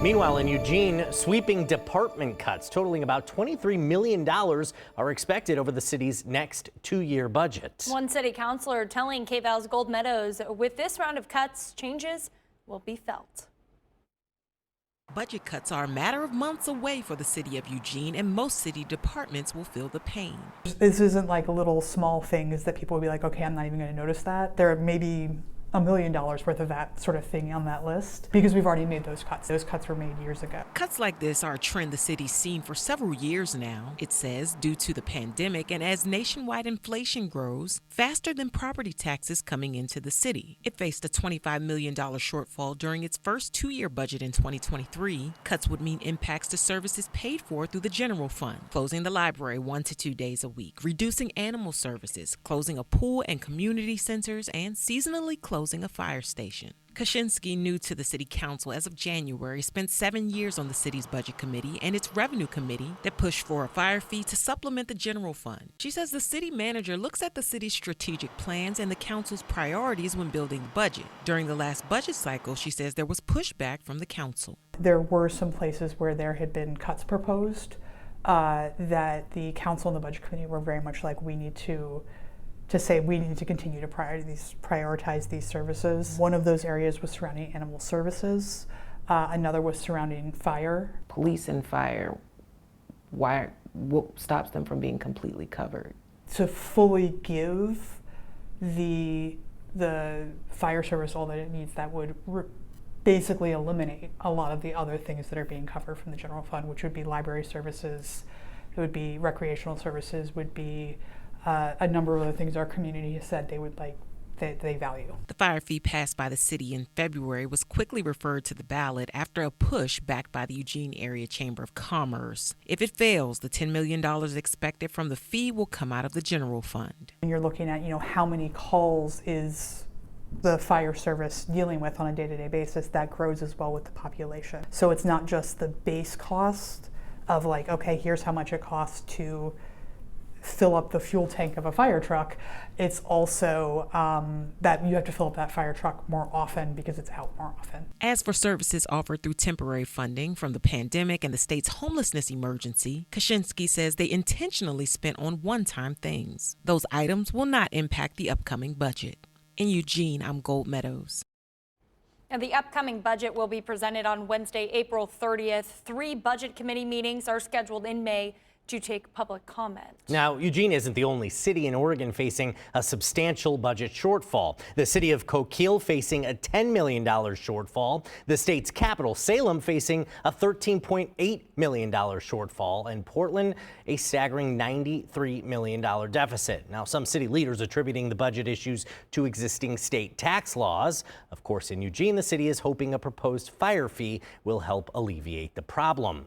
Meanwhile, in Eugene, sweeping department cuts totaling about $23 million are expected over the city's next two-year budget. One city councilor telling KVAL's Gold Meadows, with this round of cuts, changes will be felt. Budget cuts are a matter of months away for the city of Eugene, and most city departments will feel the pain. This isn't like little small things that people will be like, okay, I'm not even going to notice that. There may be $1 million worth of that sort of thing on that list because we've already made those cuts. Those cuts were made years ago. Cuts like this are a trend the city's seen for several years now, it says, due to the pandemic and as nationwide inflation grows faster than property taxes coming into the city. It faced a $25 million shortfall during its first two-year budget in 2023. Cuts would mean impacts to services paid for through the general fund, closing the library 1 to 2 days a week, reducing animal services, closing a pool and community centers, and seasonally closing a fire station. Kashinsky, new to the city council as of January, spent 7 years on the city's budget committee and its revenue committee that pushed for a fire fee to supplement the general fund. She says the city manager looks at the city's strategic plans and the council's priorities when building the budget. During the last budget cycle, she says there was pushback from the council. There were some places where there had been cuts proposed that the council and the budget committee were very much like, we need to continue to prioritize these services. One of those areas was surrounding animal services. Another was surrounding fire. Police and fire, what stops them from being completely covered? To fully give the fire service all that it needs, that would basically eliminate a lot of the other things that are being covered from the general fund, which would be library services, it would be recreational services, would be a number of other things our community has said they would like, that they value. The fire fee passed by the city in February was quickly referred to the ballot after a push backed by the Eugene Area Chamber of Commerce. If it fails, the $10 million expected from the fee will come out of the general fund. And you're looking at, how many calls is the fire service dealing with on a day-to-day basis. That grows as well with the population. So it's not just the base cost of like, okay, here's how much it costs to fill up the fuel tank of a fire truck. It's also that you have to fill up that fire truck more often because it's out more often. As for services offered through temporary funding from the pandemic and the state's homelessness emergency, Kashinsky says they intentionally spent on one-time things. Those items will not impact the upcoming budget. In Eugene, I'm Gold Meadows. And the upcoming budget will be presented on Wednesday, April 30th. 3 budget committee meetings are scheduled in May to take public comment. Now, Eugene isn't the only city in Oregon facing a substantial budget shortfall. The city of Coquille facing a $10 million shortfall. The state's capital, Salem, facing a $13.8 million shortfall. And Portland, a staggering $93 million deficit. Now, some city leaders attributing the budget issues to existing state tax laws. Of course, in Eugene, the city is hoping a proposed fire fee will help alleviate the problem.